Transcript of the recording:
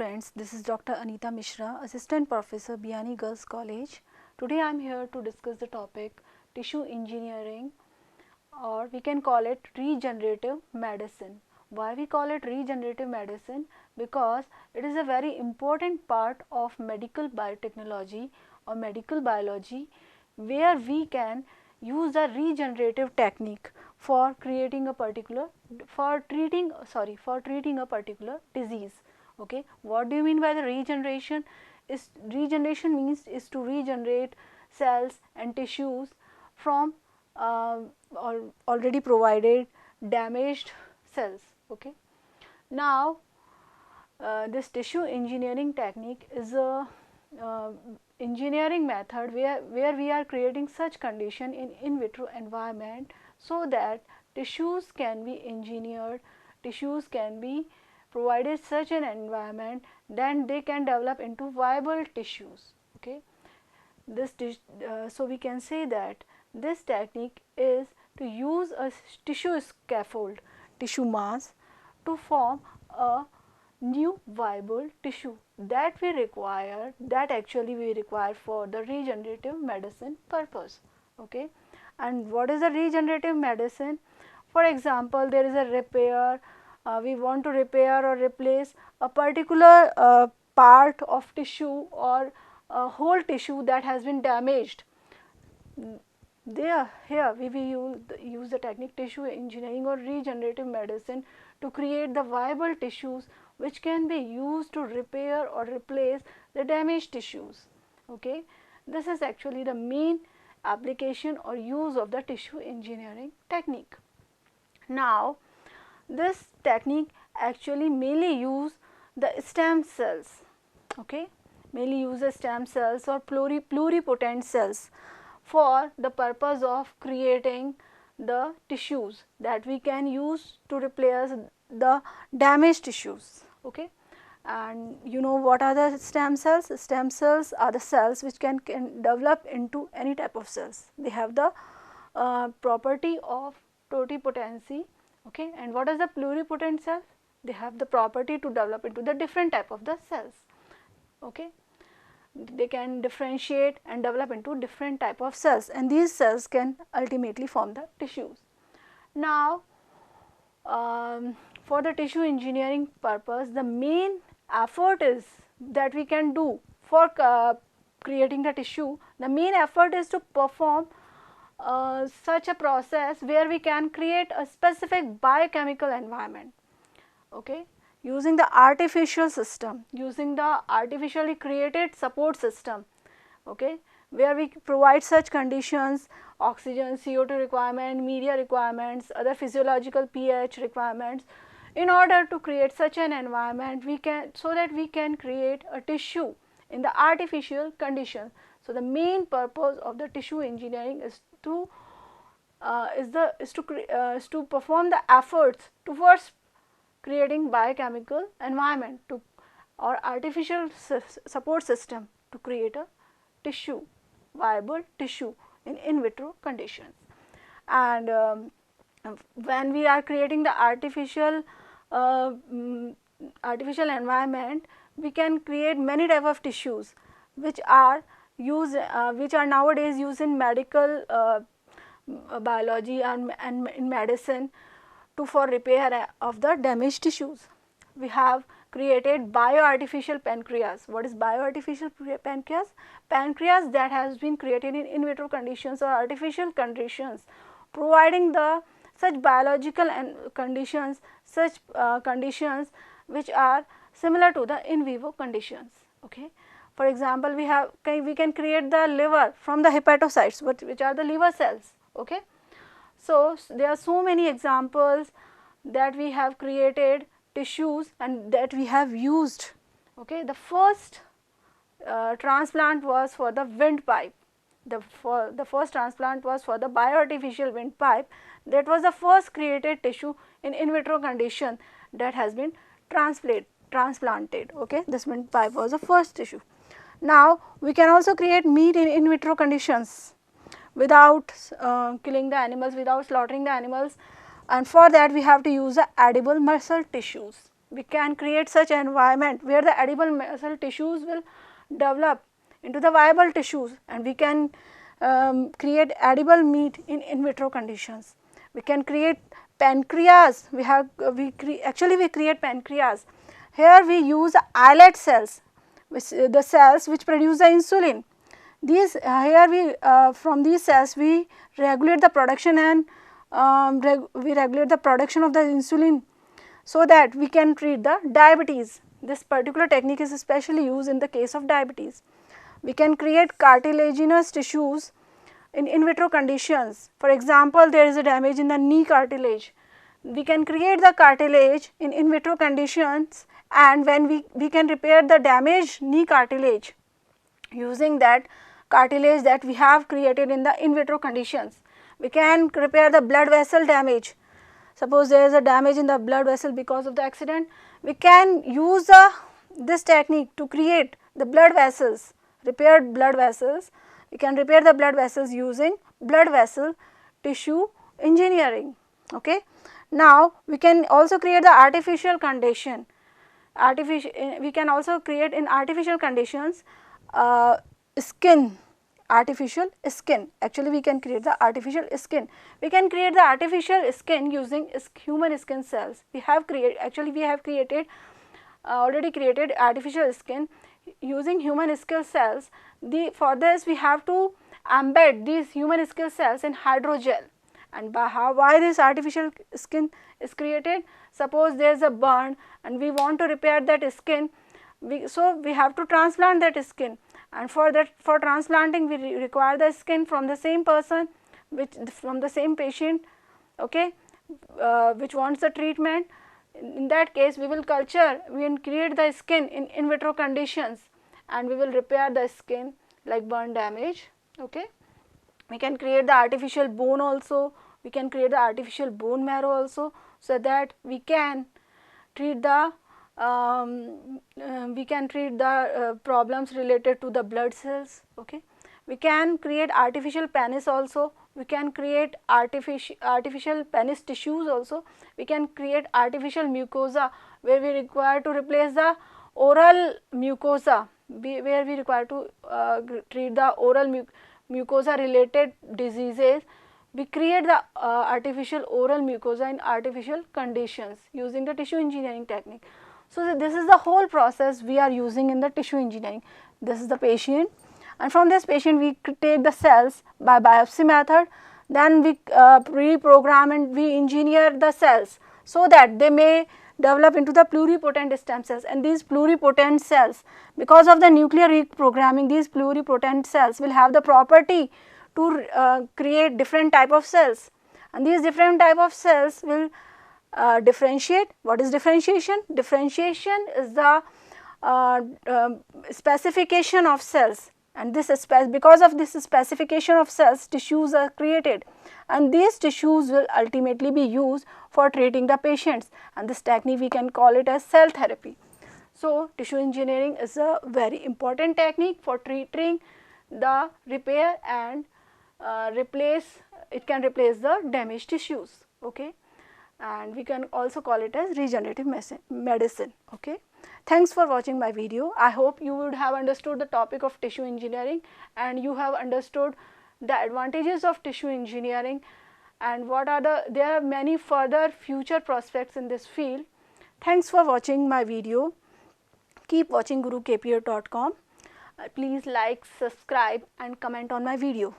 friends, this is Dr. Anita Mishra, Assistant Professor, Biyani Girls College. Today I am here to discuss the topic tissue engineering, or we can call it regenerative medicine. Why we call it regenerative medicine? Because it is a very important part of medical biotechnology or medical biology, where we can use the regenerative technique for creating a particular for treating a particular disease. Okay, what do you mean by the regeneration? Regeneration means is to regenerate cells and tissues from already provided damaged cells. Okay, now this tissue engineering technique is a engineering method where we are creating such condition in vitro environment so that tissues can be engineered, tissues can be provided such an environment, then they can develop into viable tissues. Okay, so we can say that this technique is to use a tissue scaffold, tissue mass, to form a new viable tissue that actually we require for the regenerative medicine purpose. Okay, and what is a regenerative medicine? For example, there is a repair, we want to repair or replace a particular part of tissue or a whole tissue that has been damaged. Here we will use the technique tissue engineering or regenerative medicine to create the viable tissues which can be used to repair or replace the damaged tissues. Okay, this is actually the main application or use of the tissue engineering technique. Now, this technique actually mainly use the stem cells. Okay, mainly uses stem cells or pluripotent cells for the purpose of creating the tissues that we can use to replace the damaged tissues. Okay, and you know what are the stem cells? Stem cells are the cells which can develop into any type of cells. They have the property of totipotency. Okay, and what is the pluripotent cell? They have the property to develop into the different type of the cells. Okay, they can differentiate and develop into different type of cells, and these cells can ultimately form the tissues. Now, for the tissue engineering purpose, the main effort is that we can do for creating the tissue. The main effort is to perform such a process where we can create a specific biochemical environment. Okay, using the artificial system, using the artificially created support system. Okay, where we provide such conditions: oxygen, CO2 requirement, media requirements, other physiological pH requirements, in order to create such an environment so that we can create a tissue in the artificial condition. So the main purpose of the tissue engineering is to perform the efforts towards creating biochemical environment or artificial support system to create a tissue, viable tissue in vitro conditions. And when we are creating the artificial environment, we can create many type of tissues which are nowadays used in medical biology and in medicine for repair of the damaged tissues. We have created bioartificial pancreas. What is bioartificial pancreas? Pancreas that has been created in vitro conditions or artificial conditions, providing the such biological conditions, such conditions which are similar to the in vivo conditions. Okay. For example, we can create the liver from the hepatocytes, which are the liver cells. Okay. So there are so many examples that we have created tissues and that we have used. Okay. The first transplant was for the windpipe. The first transplant was for the bioartificial windpipe. That was the first created tissue in vitro condition that has been transplanted. Okay, this windpipe was the first tissue. Now we can also create meat in vitro conditions without killing the animals, without slaughtering the animals, and for that we have to use the edible muscle tissues. we can create such an environment where the edible muscle tissues will develop into the viable tissues, and we can create edible meat in vitro conditions. We can create pancreas. We create pancreas. Here we use islet cells, which the cells which produce the insulin. These here we from these cells we regulate the production and we regulate the production of the insulin, so that we can treat the diabetes. This particular technique is especially used in the case of diabetes. We can create cartilaginous tissues in vitro conditions. For example, there is a damage in the knee cartilage. We can create the cartilage in vitro conditions, and when we can repair the damaged knee cartilage using that cartilage that we have created in the in vitro conditions. We can repair the blood vessel damage. Suppose there is a damage in the blood vessel because of the accident, we can use this technique to create the blood vessels, repaired blood vessels. We can repair the blood vessels using blood vessel tissue engineering. Okay. Now, we can also create the artificial condition. We can also create in artificial conditions skin, artificial skin. Actually, we can create the artificial skin. We can create the artificial skin using human skin cells. We have created already created artificial skin using human skin cells. For this we have to embed these human skin cells in hydrogel. And why this artificial skin is created? Suppose there is a burn and we want to repair that skin, so we have to transplant that skin, and for transplanting we require the skin from the same person, from the same patient, okay, which wants the treatment. In that case, we will create the skin in vitro conditions, and we will repair the skin like burn damage. Okay. We can create the artificial bone also. We can create the artificial bone marrow also, so that we can treat the problems related to the blood cells. Okay. We can create artificial penis also. We can create artificial penis tissues also. We can create artificial mucosa, where we require to replace the oral mucosa, where we require to treat the oral mucosa related diseases. We create the artificial oral mucosa in artificial conditions using the tissue engineering technique. So, this is the whole process we are using in the tissue engineering. This is the patient, and from this patient we take the cells by biopsy method, then we reprogram and we engineer the cells so that they may develop into the pluripotent stem cells. And these pluripotent cells, because of the nuclear reprogramming, these pluripotent cells will have the property to create different type of cells, and these different type of cells will differentiate. What is differentiation? Differentiation is the specification of cells, and because of this specification of cells, tissues are created, and these tissues will ultimately be used for treating the patients, and this technique we can call it as cell therapy. So, tissue engineering is a very important technique for treating the repair and it can replace the damaged tissues. Okay. And we can also call it as regenerative medicine. Okay. Thanks for watching my video. I hope you would have understood the topic of tissue engineering, and you have understood the advantages of tissue engineering, and there are many further future prospects in this field. Thanks for watching my video. Keep watching gurukpr.com. Please like, subscribe and comment on my video.